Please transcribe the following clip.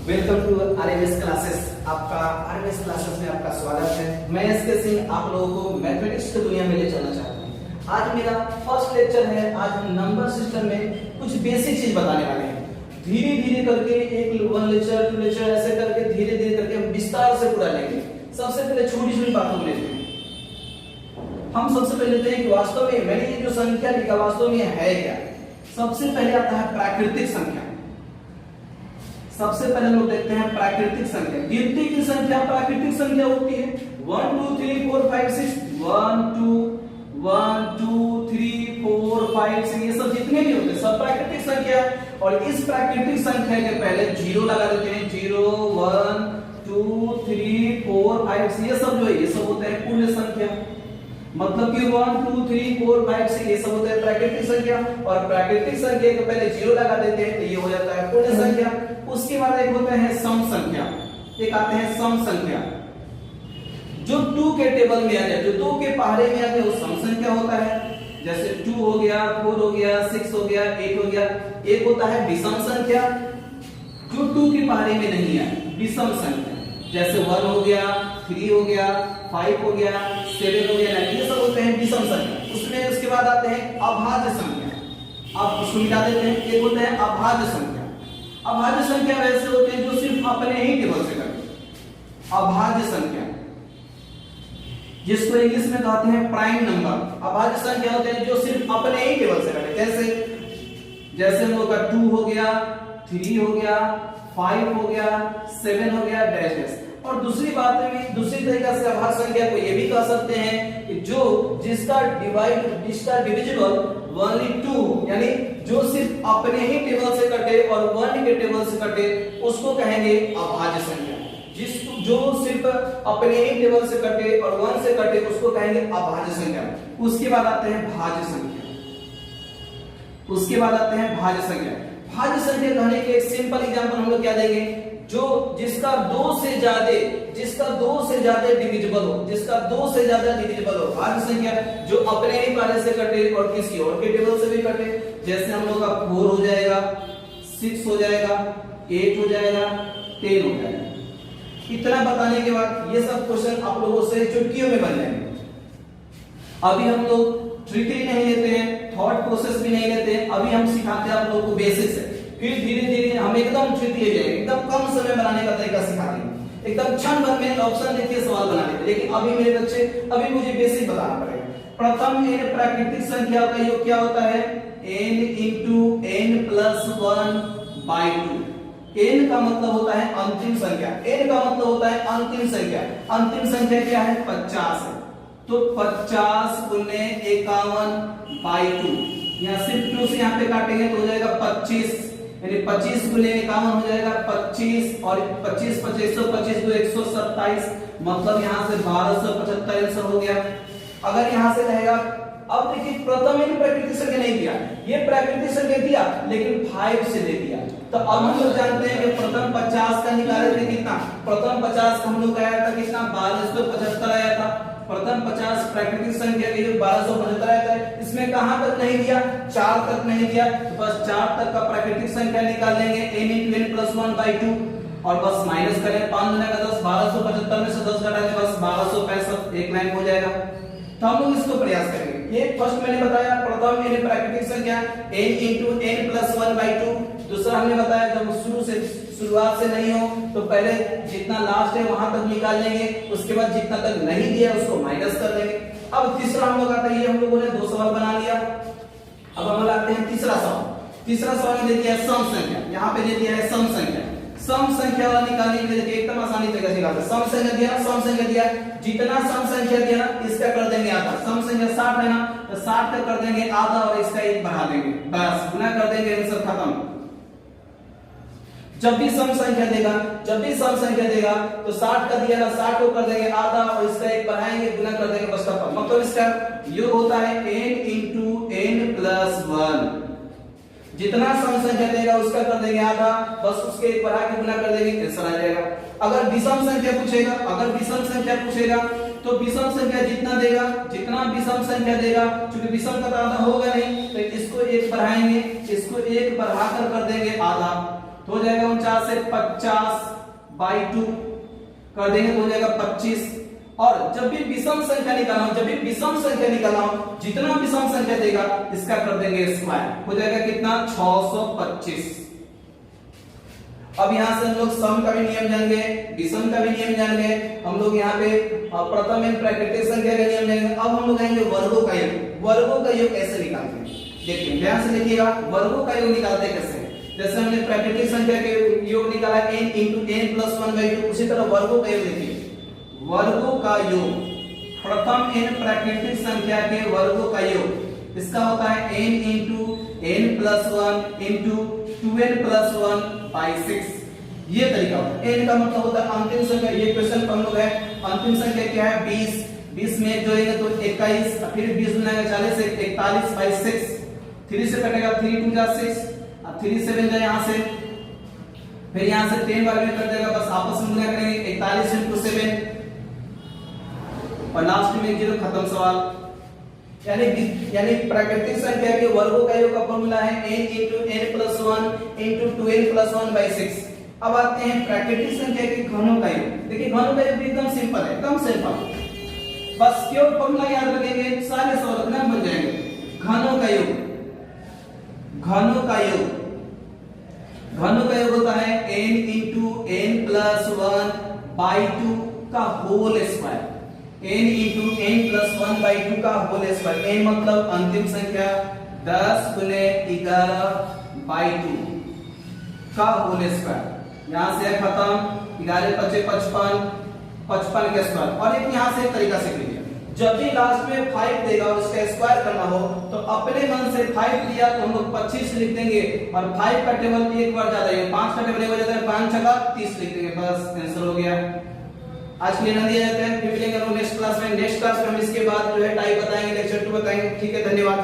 Welcome to RMS classes. आपका RMS classes में आपका स्वागत है। मैं एसके सिंह आप लोगों को मैथमेटिक्स की दुनिया में ले चलना चाहता हूँ। आज मेरा फर्स्ट लेक्चर है। आज हम नंबर सिस्टम में कुछ बेसिक चीज बताने वाले हैं। धीरे धीरे करके एक वन लेक्चर टू लेक्चर ऐसे करके धीरे धीरे करके हम विस्तार से पूरा लेंगे। सबसे पहले छोटी छोटी बातों को लेते हैं। हम सबसे पहले लेते हैं कि वास्तव में मैंने ये जो संख्या लिखा वास्तव में है क्या। सबसे पहले आता है प्राकृतिक संख्या। सबसे पहले हम लोग देखते हैं प्राकृतिक संख्या। गिनती की संख्या प्राकृतिक संख्या होती है 1 2 3 4 5 6 1 2 1 2 3 4 5 6 ये सब जितने भी होते हैं सब प्राकृतिक संख्या। और इस प्राकृतिक संख्या के पहले जीरो लगा देते हैं। 0 1 2 3 4 5 6 ये सब जो है ये सब होते हैं पूर्ण संख्या। मतलब कि 1 2 3 4 5 6 ये सब होते हैं प्राकृतिक संख्या। और प्राकृतिक संख्या के पहले जीरो लगा देते हैं तो ये हो जाता है पूर्ण संख्या। उसके बाद एक होते हैं सम संख्या, एक आते हैं सम संख्या जो 2 के टेबल में आ जाए, जो 2 के पहाड़े में आ जाए वो सम संख्या होता है। जैसे 2 हो गया 4 हो गया 6 हो गया 8 हो गया। एक होता है विषम संख्या जो 2 के पहाड़े में नहीं है, विषम संख्या। जैसे 1 हो गया 3 हो गया 5 हो गया 7 हो गया 9 ये सब होते हैं विषम संख्या। उसमें उसके बाद आते हैं अभाज्य संख्या। आप उसको मिटा देते हैं। एक होते हैं अभाज्य संख्या। अभाज्य संख्या वैसे होते हैं जो सिर्फ अपने ही टेबल से करते। अभाज्य संख्या जिसको इंग्लिश में कहते हैं प्राइम नंबर। अभाज्य संख्या होते हैं जो सिर्फ अपने ही टेबल से करते। जैसे हम लोग का 2 हो गया 3 हो गया 5 हो गया 7 हो गया डैश डैश। और दूसरी बात में दूसरी तरीके से अभाज्य संख्या को ये भी कह सकते हैं कि जो जिसका डिविजिबल ओनली 2 यानी जो सिर्फ अपने ही टेबल से कटे और 1 के टेबल से कटे उसको कहेंगे अभाज्य संख्या। जिसको जो सिर्फ अपने ही टेबल से कटे और 1 से कटे उसको कहेंगे अभाज्य संख्या। उसके बाद आते हैं भाज्य संख्या। उसके बाद आते हैं भाज्य संख्या। भाज्य संख्या कहने के एक सिंपल एग्जांपल हम लोग क्या देंगे, जो जिसका 2 से ज्यादा डिविजिबल हो, जिसका 2 से ज्यादा डिविजिबल हो। भाज्य संख्या जो अपने ही पहाड़े से कटे और किसी और के टेबल से भी कटे। जैसे हम लोग का 4 हो जाएगा 6 हो जाएगा 8 हो जाएगा 10 हो जाएगा। इतना बताने के बाद ये सब क्वेश्चन आप लोगों से चुटकियों में बन जाएंगे। अभी हम लोग ट्रिकी नहीं लेते हैं, थॉट प्रोसेस भी नहीं लेते हैं। अभी हम सिखाते हैं आप लोगों को बेसिक्स है। फिर धीरे धीरे हम एकदम ट्रिकी ले जाएंगे, एकदम कम समय बनाने का तरीका सिखाते हैं। एकदम क्षण भर में ऑप्शन देखिए सवाल बना देते। लेकिन अभी मेरे बच्चे अभी मुझे बेसिक बताना पड़ेगा। प्रथम n प्राकृतिक संख्या का योग क्या होता है n into n plus 1 by 2। n का मतलब होता है अंतिम संख्या। n का मतलब होता है अंतिम संख्या। अंतिम संख्या क्या है 50 है। तो 50 गुने 51 by 2। यहाँ सिर्फ 2 से यहाँ पे काटेंगे तो हो जाएगा 25 यानी 25 गुने 51 हो जाएगा 25 और 25 25 25 127 मतलब यहाँ से 1275 आंसर हो गया। अगर यहाँ से रहेगा अब देखिए प्रथम इन प्राकृतिक संख्या नहीं दिया, ये प्राकृतिक संख्या दिया लेकिन 5 से दे दिया। तो अब हम लोग जानते हैं कि प्रथम 50 का निकाले थे कितना, प्रथम 50 का हम लोग आया था कितना 1275 आया था। प्रथम 50 प्राकृतिक संख्या के लिए 1275 आया था। इसमें कहां तक नहीं दिया 4 तक नहीं दिया तो बस 4 तक का प्राकृतिक संख्या निकाल लेंगे n into n plus 1 by 2 और बस माइनस करें 5 गुना का 10 1275 में से 10 घटा दें बस 1265 एक लाइन हो जाएगा। तो हम लोग इसको प्रयास करेंगे। ये फर्स्ट मैंने बताया प्रथम n प्राकृतिक संख्या n into n plus 1 by 2। दूसरा हमने बताया जब शुरुआत से नहीं हो तो पहले जितना लास्ट है वहां तक निकाल लेंगे, उसके बाद जितना तक नहीं दिया उसको माइनस कर लेंगे। अब तीसरा हम लोग आता है, ये हम लोगों ने 2 सवाल बना लिया। अब हम लोग आते हैं तीसरा सवाल। तीसरा सवाल में दे दिया है सम संख्या। यहाँ पे दे दिया है सम संख्या। सम संख्या वाला निकालने के लिए एकदम आसानी तरीके से निकालते हैं। सम संख्या दिया ना, सम संख्या दिया जितना सम संख्या दिया ना इसका कर देंगे आधा। सम संख्या 60 है ना तो 60 का कर देंगे आधा और इसका 1 बढ़ा देंगे बस गुना कर देंगे आंसर खत्म। जब भी सम संख्या देगा तो 60 का दिया ना 60 को कर देंगे आधा और इसका 1 बढ़ाएंगे गुना कर देंगे बस खत्म। मतलब इसका योग होता है n into n plus 1। जितना सम संख्या देगा उसका कर देंगे आधा बस उसके 1 बढ़ा के गुना कर देंगे आंसर आ जाएगा। अगर विषम संख्या पूछेगा तो विषम संख्या जितना विषम संख्या देगा क्योंकि विषम का तो आधा होगा नहीं तो इसको 1 बढ़ाएंगे, इसको 1 बढ़ाकर कर देंगे आधा तो हो जाएगा 49 से 50 बाई 2 कर देंगे तो हो जाएगा 25। और जब भी विषम संख्या निकालना हो, जब भी विषम संख्या निकालना हो, जितना विषम संख्या देगा इसका कर देंगे स्क्वायर, हो जाएगा कितना 625। अब यहां से हम लोग सम का भी नियम जानेंगे, विषम का भी नियम जानेंगे, हम लोग यहाँ पे प्रथम एवं प्राकृतिक संख्या का नियम जानेंगे। अब हम लोग आएंगे वर्गों का योग। वर्गों का योग कैसे निकालते हैं देखिए, ध्यान से देखिएगा, वर्गों का योग निकालते कैसे। जैसे हमने प्राकृतिक संख्या के योग निकाला n into n plus 1/2, उसी तरह वर्गों का योग देखिए। वर्गों का योग, प्रथम n प्राकृतिक संख्या के वर्गों का योग इसका होता है n into n plus 1 into 2n plus 1 by 6। ये तरीका होता है। n का मतलब होता है अंतिम संख्या। ये क्वेश्चन हम लोग है, अंतिम संख्या क्या है 20, 20 में एक जोड़ेंगे तो 21, फिर 20 बनाएंगे 40 से 41 by 6, 3 से कटेगा 3 2 जा 6, अब 3 7 जाए यहाँ से, फिर यहाँ से 10 बार में कट जाएगा, बस आपस में गुणा करेंगे 41 into 7 और लास्ट में 0 खत्म सवाल। यानी प्राकृतिक संख्या के वर्गों का योग का फॉर्मूला है n into n plus 1 into 2n plus 1 by 6। अब आते हैं प्राकृतिक संख्या के घनों का योग। देखिए घनों का योग एकदम सिंपल है, एकदम सिंपल, बस केवल फॉर्मूला याद रखेंगे, सारे सवाल अपने आप बन जाएंगे। घनों का योग, घनों का योग, घनों का योग होता है n into n plus 1 by 2 का whole square, n into n plus 1 by 2 का होल स्क्वायर। n मतलब अंतिम संख्या 10 गुने 11 by 2 का होल स्क्वायर। यहां से खत्म, 11 5 55, 55 के स्क्वायर। और एक यहां से एक तरीका सीख लीजिए, जब भी लास्ट में 5 देगा और उसका स्क्वायर करना हो तो अपने मन से 5 लिया तो हम लोग 25 लिख देंगे, और 5 का टेबल एक बार ज्यादा है, 5 का टेबल एक बार ज्यादा है, 5 छक्का 30 लिख देंगे, बस आंसर हो गया। आज के लिए ना दिया जाता है, फिर मिलेंगे नेक्स्ट क्लास में। नेक्स्ट क्लास में हम इसके बाद जो है टाइप बताएंगे, लेक्चर 2 बताएंगे। ठीक है, धन्यवाद।